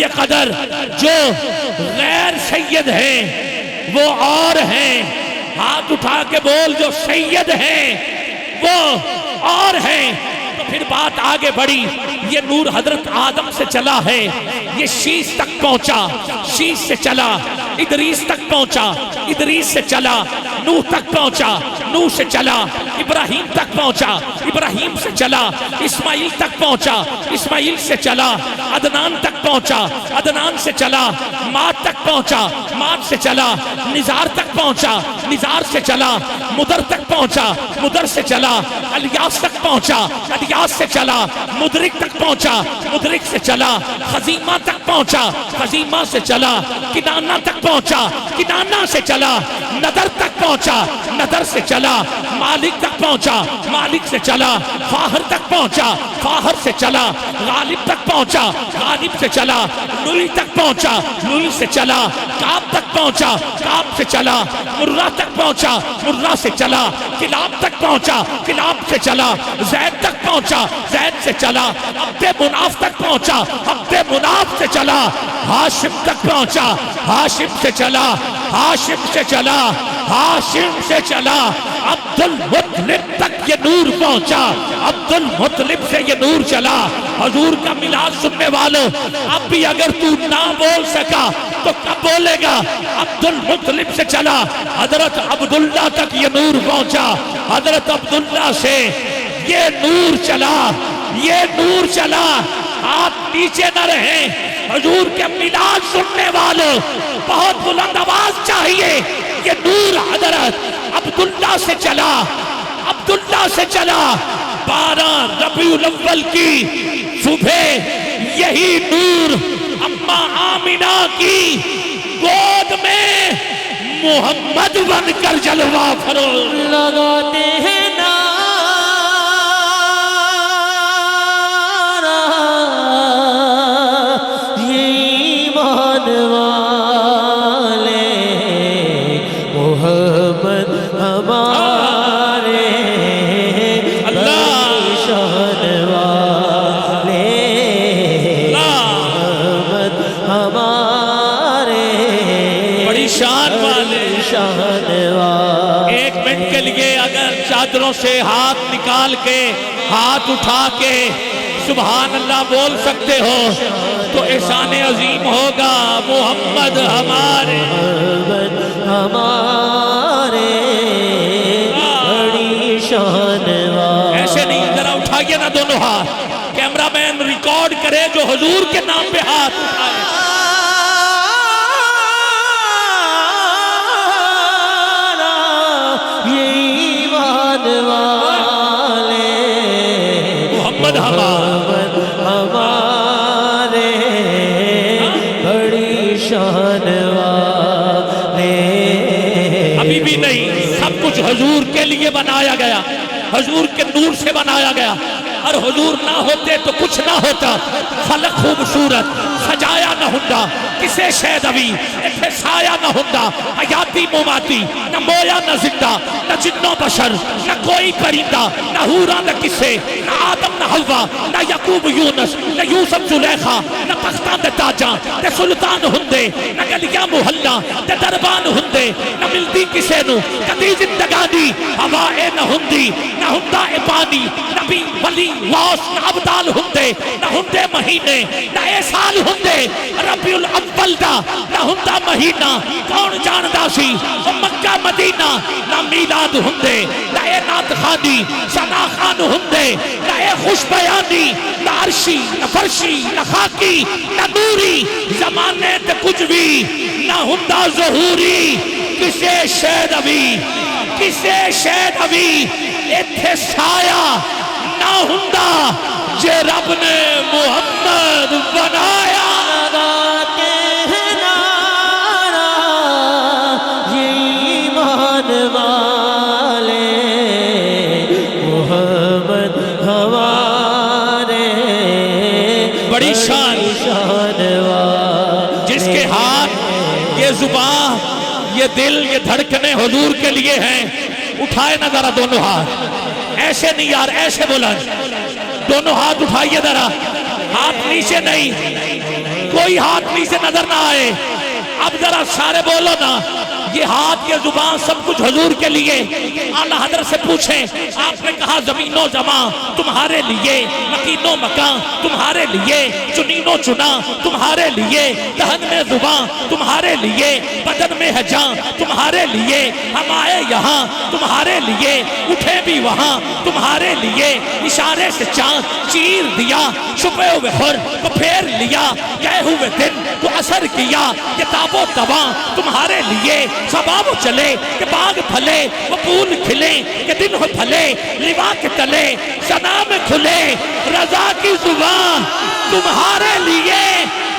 یہ قدر جو غیر سید ہیں وہ اور ہیں، ہاتھ اٹھا کے بول جو سید ہیں وہ اور ہیں۔ تو پھر بات آگے بڑھی، یہ نور حضرت آدم سے چلا ہے، یہ شیش تک پہنچا، شیش سے چلا ادریس تک پہنچا، ادریس سے چلا نوح تک پہنچا، نوح سے چلا ابراہیم تک پہنچا، ابراہیم سے چلا اسماعیل تک پہنچا، اسماعیل سے چلا عدنان تک پہنچا، عدنان سے چلا ماد تک پہنچا، ماد سے چلا نزار تک پہنچا، نزار سے چلا مدر تک پہنچا، مدر سے چلا الیاس تک پہنچا، الیاس سے چلا مدرک تک پہنچا، مدرک سے چلا خزیمہ تک پہنچا، خزیمہ سے چلا کنانہ تک پہنچا، کنانہ سے چلا ندر تک پہنچا، ندر سے چلا مالک تک پہنچا، مالک سے چلا فاہر تک پہنچا، فاہر سے چلا غالب تک پہنچا، غالب سے چلا نوری تک پہنچا، نوری سے چلا کعب تک پہنچا، کعب سے چلا مرہ تک پہنچا، مرہ سے چلا کلاب تک پہنچا، کلاب سے چلا زید تک پہنچا، زید سے چلا عبد مناف تک پہنچا، عبد مناف سے چلا ہاشم تک پہنچا، ہاشم سے چلا ہاشم سے چلا ہاشم سے چلا عبد المطلب تک یہ نور پہنچا، عبد المطلب سے یہ نور چلا۔ حضور کا میلاد سننے والوں، اب بھی اگر تو نہ بول سکا تو کب بولے گا؟ عبد المطلب سے چلا حضرت عبداللہ تک یہ نور پہنچا، حضرت عبداللہ سے یہ نور چلا، یہ نور چلا۔ آپ نیچے نہ رہیں، حضور کے میلاد سننے والوں بہت بلند آواز چاہیے۔ یہ نور حضرت عبداللہ سے چلا، عبداللہ سے چلا 12 ربیع الاول کی صبح یہی نور اماں آمنہ کی گود میں محمد بن کر جلوہ فروز لگاتے ہیں چادروں سے ہاتھ نکال کے ہاتھ اٹھا کے سبحان اللہ بول سکتے ہو تو احسان عظیم ہوگا۔ محمد ہمارے ہمارے بڑی شان والے۔ ایسے نہیں، ذرا اٹھائیے نا دونوں ہاتھ، کیمرہ مین ریکارڈ کرے جو حضور کے نام پہ ہاتھ اٹھائے۔ محمد ہمارے بڑی شان والے۔ ابھی بھی نہیں، سب کچھ حضور کے لیے بنایا گیا، حضور کے نور سے بنایا گیا، اور حضور نہ ہوتے تو کچھ نہ ہوتا۔ فلک خوبصورت سجایا نہ ہوندا، کسے شہد ابھی اتھے سایہ نہ ہوندا، حیاتی مماتی نہ مویا نہ زندہ، نہ جن و بشر نہ کوئی پرندہ، نہ حورا نہ کسے، نہ آدم نہ حوا، نہ یعقوب یونس، نہ یوسف زلیخا، نہ تختاں دے تاجاں تے سلطان ہوندے، نہ گلیاں محلہ تے دربان ہوندے، نہ ملدی کسے نو کدی زندگانی ہوائے نہ ہوندی، نہ ہوندا اے پانی نبی ولی واس، نہ عبدال ہوندے، نہ ہوندے مہینے، نہ اے سال ہوندے ربیع الاول دا، نہ ہوندا مہینہ کون جاندا سی او مکہ مدینہ، نہ میلاد ہوندے، نہ اے نعت خوانی ثنا خوان ہوندے، نہ اے خوش بیانی، نہ عرشی نہ فرشی نہ خاکی نہ نوری، زمانے تے کچھ بھی نہ ہوندا ظہوری، کسے شہد ابھی کسے شہد ابھی اتھے سایہ نہ ہوندا جے رب نے محمد بنایا۔ لگاتے ہیں نعرہ یہ ایمان والے، محمد ہمارے بڑی شان والے۔ جس کے ہاتھ، یہ زبان، یہ دل، یہ دھڑکنے حضور کے لیے ہیں، اٹھائے نہ ذرا دونوں ہاتھ، ایسے نہیں یار، ایسے بولا، دونوں ہاتھ اٹھائیے ذرا، ہاتھ نیچے نہیں، کوئی ہاتھ نیچے نظر نہ آئے. اب ذرا سارے بولو نا, یہ ہاتھ یہ زبان سب کچھ حضور کے لیے. اعلیٰ حضرت سے پوچھیں, آپ نے کہا زمین و زمان تمہارے لیے, مکین و مکان تمہارے لیے, چنین و چنا تمہارے لیے, دہن میں زبان تمہارے لیے, بدن میں ہے جان تمہارے لیے, ہم آئے یہاں تمہارے لیے, اٹھے بھی وہاں تمہارے لیے, اشارے سے چاند چیر دیا, چھپے ہوئے حر کو پھیر لیا, گئے ہوئے دن کو اثر کیا, یہ تاب و تواں تمہارے لیے, سباب چلے کہ باغ پھلے, وہ پھول کھلے کہ دن ہو پھلے, لوا کے تلے ثنا میں کھلے, رضا کی زبان تمہارے لیے,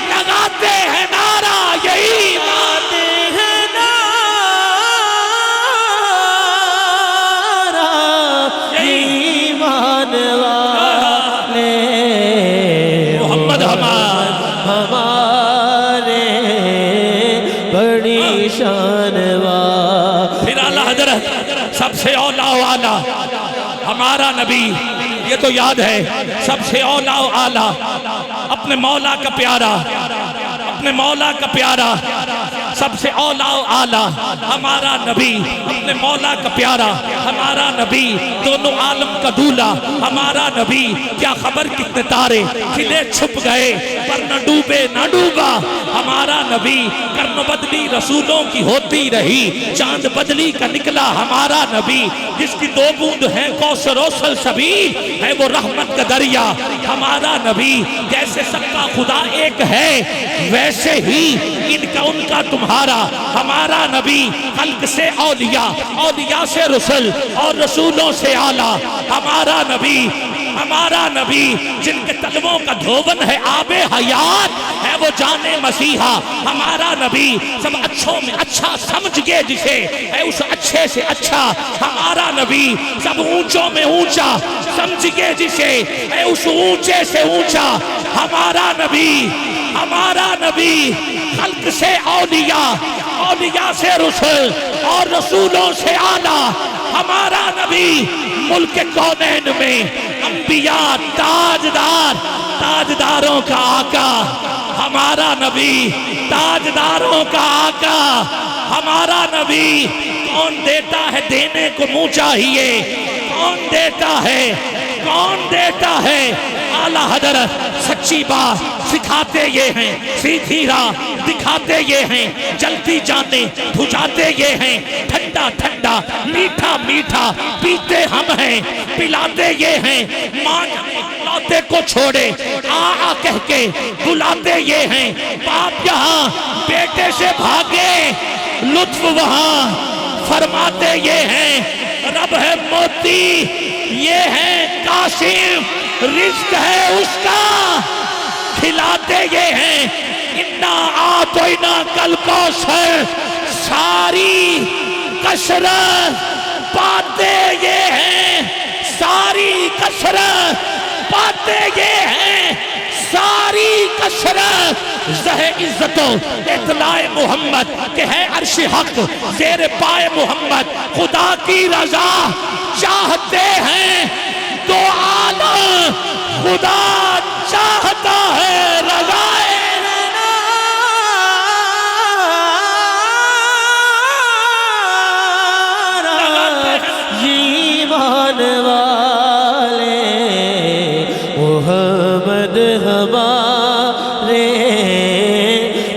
لگاتے ہیں نعرہ یہی بات ہے. ایمان والے محمد ہمارے بڑی شان والے. پھر اعلیٰ حضرت سب سے اولا و اعلیٰ ہمارا نبی, یہ تو یاد ہے, سب سے اولا و اعلیٰ اپنے مولا کا پیارا, اپنے مولا کا پیارا, سب سے اولا و اعلیٰ ہمارا نبی, اپنے مولا کا پیارا ہمارا نبی, دونوں عالم کا دولا ہمارا نبی. کیا خبر کتنے تارے کھلے چھپ گئے پر نہ ڈوبے نہ ڈوبا ہمارا نبی. کرن بدلی رسولوں کی ہوتی رہی, چاند بدلی کا نکلا ہمارا نبی. جس کی دو بوند ہیں کوثر و سلسبیل, ہے وہ رحمت کا دریا ہمارا نبی. جیسے سب کا خدا ایک ہے ویسے ہی ان کا ان کا تمہارا ہمارا نبی. خلق سے اولیاء, اولیاء سے رسول, اور رسولوں سے اعلیٰ ہمارا نبی. ہمارا نبی جن کے تلووں کا دھوون ہے آب حیات, ہے وہ جان مسیحا ہمارا نبی. سب اچھوں میں اچھا سمجھ گئے جسے, ہے اس اچھے سے اچھا ہمارا نبی. سب اونچوں میں اونچا سمجھ گئے جسے, ہے اس اونچے سے اونچا ہمارا نبی. ہمارا نبی خلق سے اولیاء, اولیاء سے رسول, اور رسولوں سے اعلیٰ ہمارا نبی. ملک کونین میں انبیاء تاجدار, تاجداروں کا آقا ہمارا نبی, تاجداروں کا آقا ہمارا نبی. کون دیتا ہے دینے کو منہ چاہیے, کون دیتا ہے, کون دیتا ہے. اعلیٰ حضرت سچی بات سکھاتے یہ ہیں, سیدھی راہ دکھاتے یہ ہیں, جلتی جانے بھجاتے یہ ہیں, ٹھنڈا ٹھنڈا میٹھا میٹھا پیتے ہم ہیں, پلاتے یہ ہیں, ماں لاتے کو چھوڑے آ کہہ کے بلاتے یہ ہیں. باپ یہاں بیٹے سے بھاگے, لطف وہاں فرماتے یہ ہیں. رب ہے موتی, یہ ہے قاسم, رزق ہے اس کا کھلاتے یہ ہیں. انا آتینا کل کوثر, ساری کثرت پاتے یہ ہیں, ساری کثرت پاتے یہ ہیں, ساری کثرت. زہ عزت و اطلاع محمد کہ ہے عرش حق زیر پائے محمد. خدا کی رضا چاہتے ہیں تو عالم, خدا چاہتا ہے رضا. ایمان والے محمد ہمارے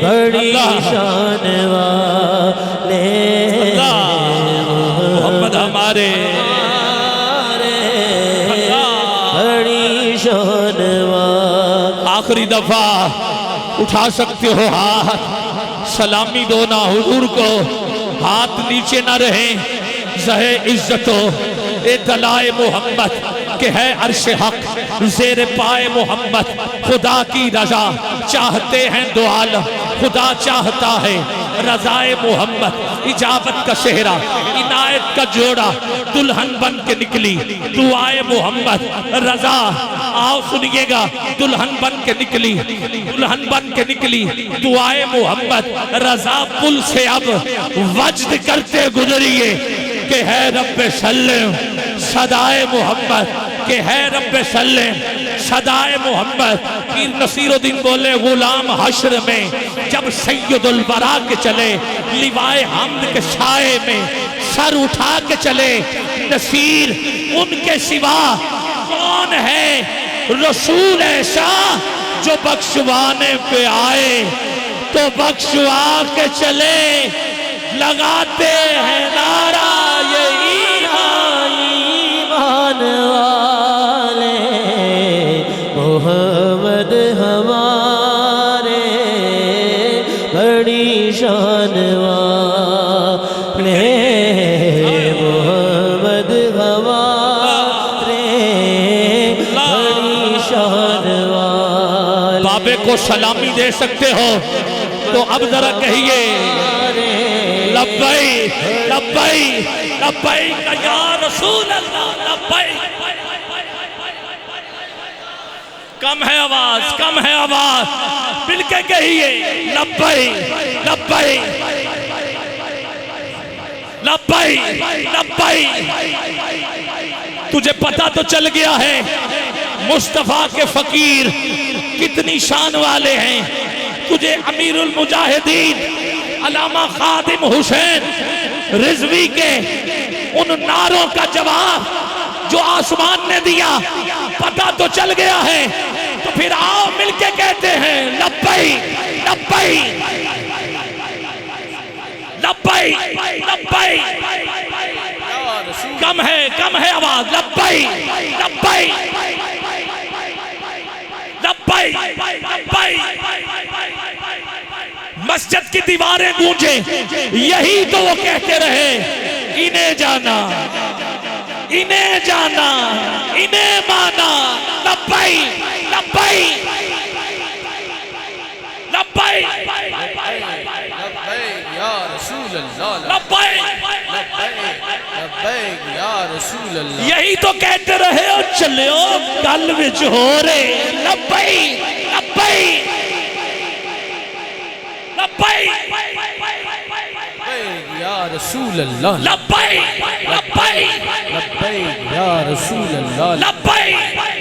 بڑی شان والے, محمد ہمارے بڑی شان والے. آخری دفعہ اٹھا سکتے ہو ہاتھ, سلامی دو نا حضور کو, ہاتھ نیچے نہ رہیں. زہ عزت و اطلاع محمد کہ ہے عرش حق زیر پائے محمد. خدا کی رضا چاہتے ہیں دو عالم, خدا چاہتا ہے رضائے محمد. اجابت کا صحرا عنایت کا جوڑا دلہن بن کے نکلی دعائے محمد. رضا آؤ سنیے گا, دلہن بن کے نکلی, دلہن بن کے نکلی دعائے محمد. رضا پل سے اب وجد کرتے گزریے کہ ہے رب سلم صدائے محمد. کہ ہے رب سلم صدائے محمد. پیر نصیر الدین بولے غلام حشر میں جب سید الورا کے چلے لیوائے حمد کے سائے میں سر اٹھا کے چلے نصیر ان کے سوا کون ہے رسول ایسا جو بخشوانے پہ آئے تو بخشوا کے چلے لگاتے ہیں نعرہ یہ ایمان والے محمد ہمارے بڑی شان والے محمد ہمارے بڑی شان والے. بابے کو سلامی دے سکتے ہو تو اب ذرا کہیے لبیک لبیک لبیک یا رسول اللہ لبیک. کم ہے آواز کم ہے آواز مل کے کہیے لبیک لبیک لبیک لبیک. تجھے پتہ تو چل گیا ہے مصطفیٰ کے فقیر کتنی شان والے ہیں. تجھے امیر المجاہدین علامہ خادم حسین رضوی کے ان نعروں کا جواب جو آسمان نے دیا پتہ تو چل گیا ہے. تو پھر آؤ مل کے کہتے ہیں لبیک لبیک لبیک لبیک. کم ہے آواز لبیک لبیک لبیک لبیک. مسجد کی دیواریں گونجیں یہی تو وہ کہتے رہے انہیں جانا انہیں جانا انہیں مانا لبیک لبیک لبیک یا رسول اللہ لبیک. لبیک یا رسول اللہ. یہی تو کہتے رہے اور چلے ہو گل وچ ہو رہے لبیک لبیک لبیک یا رسول اللہ. لبیک لبیک لبیک یا رسول اللہ. لبیک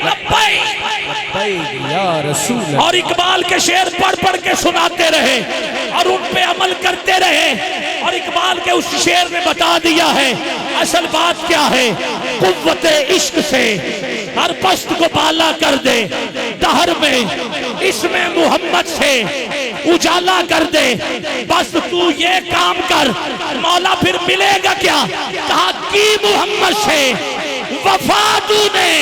لبیک. لبیک یا رسول اللہ. اور اقبال کے شعر پڑھ پڑھ کے سناتے رہے اور ان پہ عمل کرتے رہے. اور اقبال کے اس شعر نے بتا دیا ہے اصل بات کیا ہے. قوت عشق سے ہر پست کو بالا کر دے دہر میں اسم محمد سے اجالا کر دے. بس تو یہ کام کر مولا پھر ملے گا کیا. کہا کی محمد سے وفا تو نے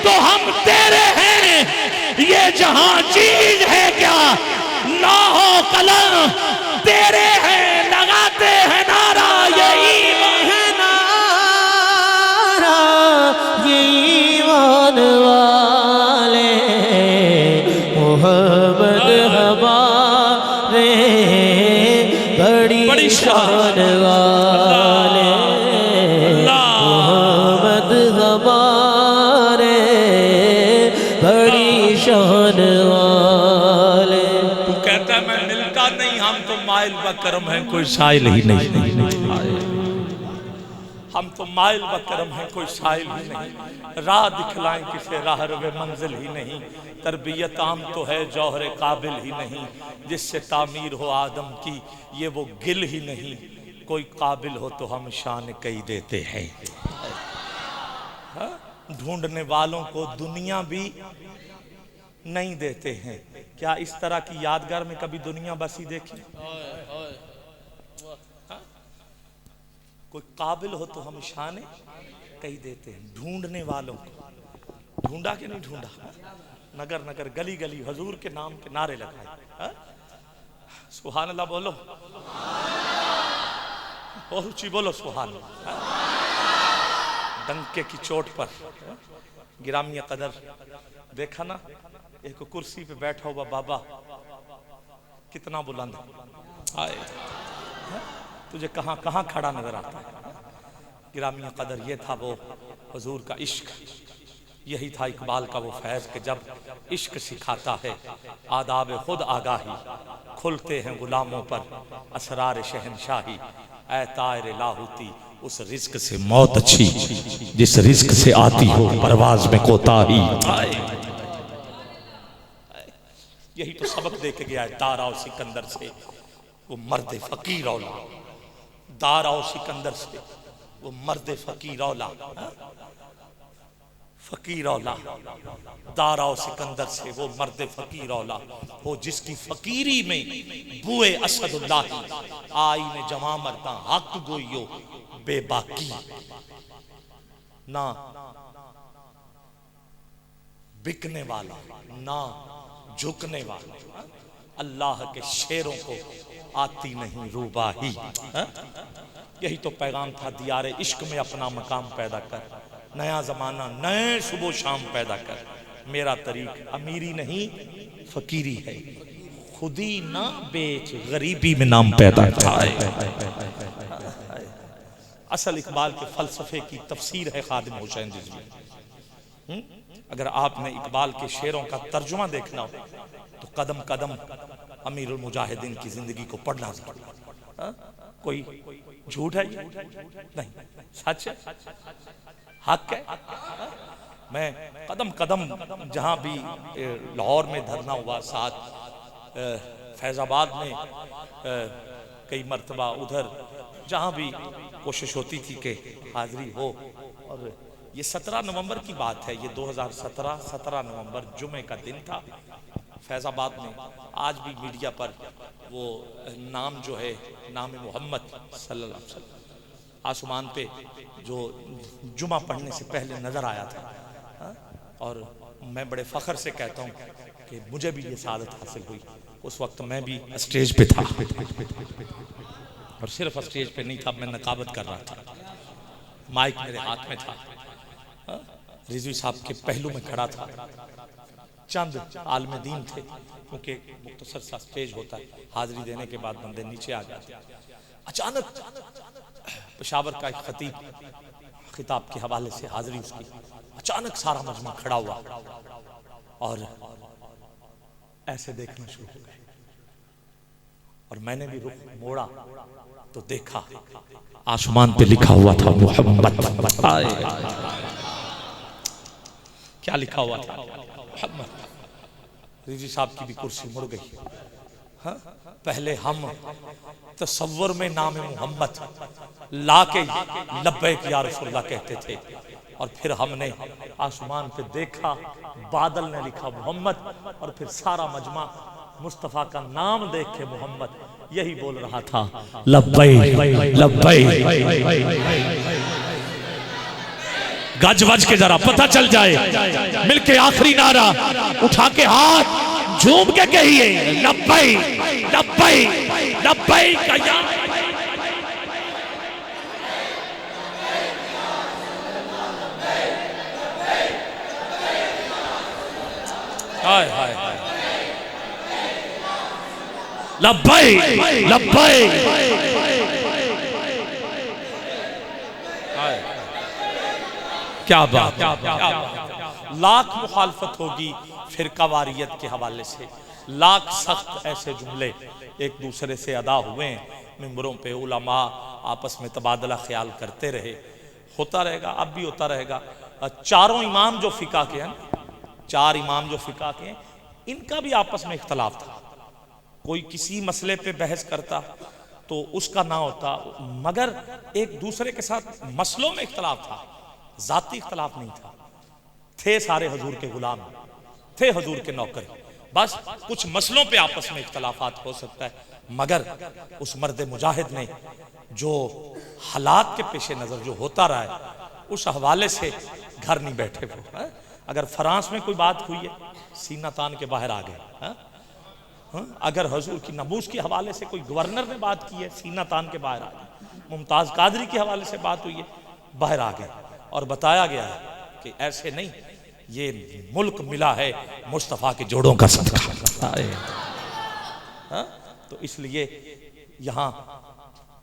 تو ہم تیرے ہیں یہ جہاں چیز ہے کیا لاہو قلم تیرے ہیں لگاتے ہیں نعرہ یہ ایمان ایمان والے محمد ہمارے بڑی شان والے محمد ہمارے بڑی شان والے. تو کہتا ہے میں ملتا نہیں ہم تو مائل بکرم ہیں کوئی سائل ہی نہیں. ہم تو مائل بکرم ہیں کوئی سائل ہی نہیں. راہ دکھلائیں کسے راہ روے منزل ہی نہیں. تربیت عام تو ہے جوہر قابل ہی نہیں. جس سے تعمیر ہو آدم کی یہ وہ گل ہی نہیں. کوئی قابل ہو تو ہم شان کئی دیتے ہیں. ڈھونڈنے والوں کو دنیا بھی نہیں دیتے ہیں. کیا اس طرح کی یادگار میں کبھی دنیا بسی دیکھی؟ کوئی قابل ہو تو ہم شان کئی دیتے ہیں. ڈھونڈنے والوں کو ڈھونڈا کہ نہیں ڈھونڈا. نگر نگر گلی گلی حضور کے نام کے نعرے لگائے. سبحان اللہ بولو اور اونچی بولو سبحان اللہ. ڈنکے کی چوٹ پر گرامی قدر دیکھا نا ایک کرسی پہ بیٹھا ہوا بابا کتنا بلند آئے. تجھے کہاں کہاں کھڑا نظر آتا ہے. گرامی قدر یہ تھا وہ حضور کا عشق. یہی تھا اقبال کا وہ فیض کہ جب عشق سکھاتا ہے آداب خود آگاہی کھلتے ہیں غلاموں پر اسرار شہنشاہی. اے طائر لاہوتی اس رزق سے موت اچھی جس رزق سے آتی ہو پرواز میں کوتاہی. یہی تو سبق دے کے گیا ہے دارا و سکندر سے وہ مرد فقیر اولا. دارا و سکندر سے وہ مرد فقیر اولا. فقیر اولا. دارا و سکندر سے وہ مرد فقیر اولا ہو جس کی فقیری میں بوئے اسد اللہ آئین جمع مردہ حق گوئیو بے باقی. نہ بکنے والا نہ جھکنے والا. اللہ کے شیروں کو آتی نہیں روباہی. یہی تو پیغام تھا دیار عشق میں اپنا مقام پیدا کر. نیا زمانہ نئے صبح و شام پیدا کر. میرا طریق امیری نہیں فقیری ہے. خودی نہ بیچ غریبی میں نام پیدا کر. اصل اقبال کے فلسفے کی تفسیر ہے خادم حسین رضوی. اگر آپ نے اقبال کے شعروں کا ترجمہ دیکھنا ہو تو قدم قدم امیر المجاہدین کی زندگی کو پڑھنا ضرور. کوئی جھوٹ ہے نہیں, سچ ہے, حق ہے. میں قدم قدم جہاں بھی لاہور میں دھرنا ہوا, ساتھ فیض آباد میں کئی مرتبہ, ادھر جہاں بھی کوشش ہوتی تھی کہ حاضری ہو. اور یہ 17 نومبر کی بات ہے, یہ 2017 نومبر جمعے کا دن تھا فیض آباد میں. آج بھی میڈیا پر وہ نام جو ہے نام محمد صلی اللہ علیہ وسلم آسمان پہ جو جمعہ پڑھنے سے پہلے نظر آیا تھا. اور میں بڑے فخر سے کہتا ہوں کہ مجھے بھی یہ سعادت حاصل ہوئی. اس وقت میں بھی اسٹیج پہ تھا, اور صرف اسٹیج پہ نہیں تھا, میں نقابت کر رہا تھا. مائک میرے ہاتھ میں تھا, رضوی صاحب کے پہلو میں کھڑا تھا. چند عالم دین تھے, کیونکہ مختصر سا سٹیج ہوتا ہے, حاضری دینے کے بعد بندے نیچے آ جاتے. اچانک پشاور کا ایک خطیب خطاب کے حوالے سے حاضری اس کی, اچانک سارا مجمع کھڑا ہوا اور ایسے دیکھنا شروع ہو گئے. اور میں نے بھی رخ موڑا تو دیکھا آسمان پہ لکھا ہوا تھا محمد. کیا لکھا ہوا تھا؟ محمد. رضوی صاحب کی بھی کرسی مڑ گئی. پہلے ہم تصور میں نام محمد لا کے لبیک یا رسول اللہ کہتے تھے, اور پھر ہم نے آسمان پہ دیکھا بادل نے لکھا محمد, اور پھر سارا مجمع مصطفیٰ کا نام دیکھ کے محمد یہی بول رہا تھا لبیک لبیک. گج وج کے ذرا پتہ چل جائے, مل کے آخری نعرہ اٹھا کے ہاتھ جھوم کے کہیے لبیک لبیک لبیک یا. ہائے ہائے لبیک لبیک. کیا بات, لاکھ مخالفت ہوگی فرقہ واریت کے حوالے سے, لاکھ سخت ایسے جملے ایک دوسرے سے ادا ہوئے ہیں ممبروں پہ. علماء آپس میں تبادلہ خیال کرتے رہے, ہوتا رہے گا, اب بھی ہوتا رہے گا. چاروں امام جو فقہ کے ہیں, چار امام جو فقہ کے ہیں, ان کا بھی آپس میں اختلاف تھا. کوئی کسی مسئلے پہ بحث کرتا تو اس کا نہ ہوتا, مگر ایک دوسرے کے ساتھ مسئلوں میں اختلاف تھا, ذاتی اختلاف نہیں تھا. تھے سارے حضور کے غلام, تھے حضور کے نوکر, بس کچھ مسئلوں پہ آپس میں اختلافات ہو سکتا ہے. مگر اس مرد مجاہد نے جو حالات کے پیش نظر جو ہوتا رہا ہے, اس حوالے سے گھر نہیں بیٹھے وہ. اگر فرانس میں کوئی بات ہوئی ہے سینہ تان کے باہر آ گئے, اگر حضور کی ناموس کے حوالے سے کوئی گورنر نے بات کی ہے سینہ تان کے باہر آ گئے, ممتاز قادری کے حوالے سے بات ہوئی ہے باہر آ گئے, اور بتایا گیا ہے کہ ایسے نہیں, یہ ملک ملا ہے مصطفیٰ کے جوڑوں کا صدقہ. تو اس لیے یہاں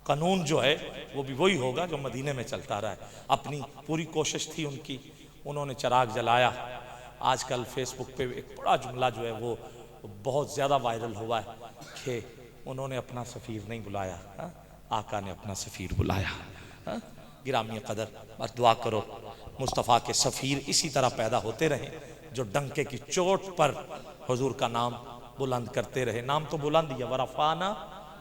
قانون جو ہے وہ بھی وہی ہوگا جو مدینے میں چلتا رہا ہے. اپنی پوری کوشش تھی ان کی, انہوں نے چراغ جلایا. آج کل فیس بک پہ ایک بڑا جملہ جو ہے وہ بہت زیادہ وائرل ہوا ہے کہ انہوں نے اپنا سفیر نہیں بلایا, آقا نے اپنا سفیر بلایا. ہاں؟ گرامی قدر، بس دعا کرو مصطفیٰ کے سفیر اسی طرح پیدا ہوتے رہے جو ڈنکے کی چوٹ پر حضور کا نام بلند کرتے رہے. نام تو بلند ہی ہے، ورفعنا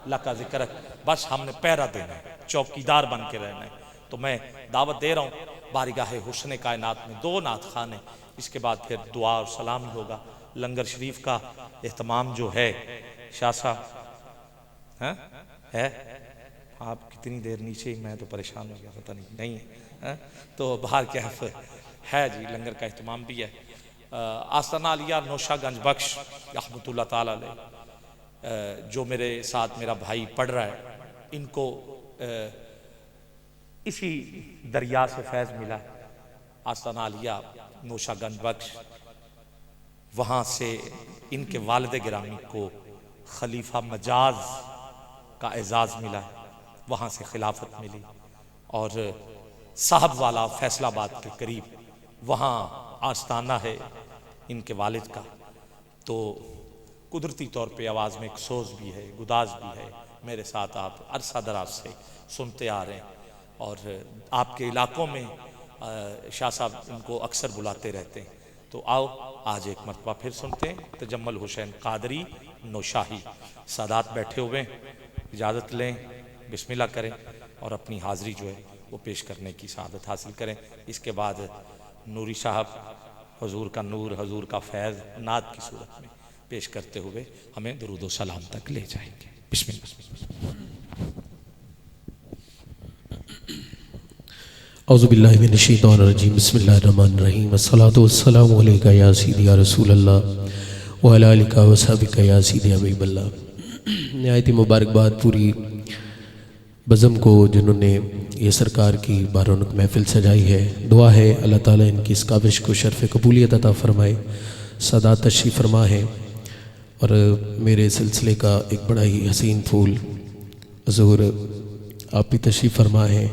لک ذکرک، بس ہم نے پیرا دینا ہے، چوکیدار بن کے رہنا ہے. تو میں دعوت دے رہا ہوں بارگاہ حسن کائنات میں 2 نعت خانے، اس کے بعد پھر دعا اور سلام ہی ہوگا. لنگر شریف کا اہتمام جو ہے شاہ صاحب ہاں ہے، آپ کتنی دیر نیچے ہی، میں تو پریشان ہو گیا، پتہ نہیں ہے. تو باہر کیف ہے جی، لنگر کا اہتمام بھی ہے. آستانہ علیہ نوشہ گنج بخش رحمۃ اللہ تعالیٰ علیہ، جو میرے ساتھ میرا بھائی پڑھ رہا ہے، ان کو اسی دریا سے فیض ملا ہے. آستانہ علیہ نوشہ گنج بخش، وہاں سے ان کے والد گرامی کو خلیفہ مجاز کا اعزاز ملا ہے، وہاں سے خلافت ملی. اور صاحب والا فیصل آباد کے قریب وہاں آستانہ ہے ان کے والد کا. تو قدرتی طور پہ آواز میں ایک سوز بھی ہے، گداز بھی ہے. میرے ساتھ آپ عرصہ دراز سے سنتے آ رہے ہیں، اور آپ کے علاقوں میں شاہ صاحب ان کو اکثر بلاتے رہتے ہیں. تو آؤ آج ایک مرتبہ پھر سنتے ہیں تجمل حسین قادری نوشاہی. سادات بیٹھے ہوئے ہیں، اجازت لیں، بسم اللہ کریں اور اپنی حاضری جو ہے وہ پیش کرنے کی سعادت حاصل کریں. اس کے بعد نوری صاحب حضور کا نور، حضور کا فیض نعت کی صورت میں پیش کرتے ہوئے ہمیں درود و سلام تک لے جائیں گے. بسم اللہ. اعوذ باللہ من الشیطان الرجیم، بسم اللہ الرحمن الرحیم، والصلاة والسلام علیکہ یا سیدی یا رسول اللہ وعلی آلکہ وصحبکہ یا سیدی حبیب اللہ. نہایت ہی مبارکباد پوری بزم کو جنہوں نے یہ سرکار کی بارونق محفل سجائی ہے. دعا ہے اللہ تعالیٰ ان کی اس کاوش کو شرف قبولیت عطا فرمائے. سادات تشریف فرما ہے، اور میرے سلسلے کا ایک بڑا ہی حسین پھول حضور آپ بھی تشریف فرما ہے.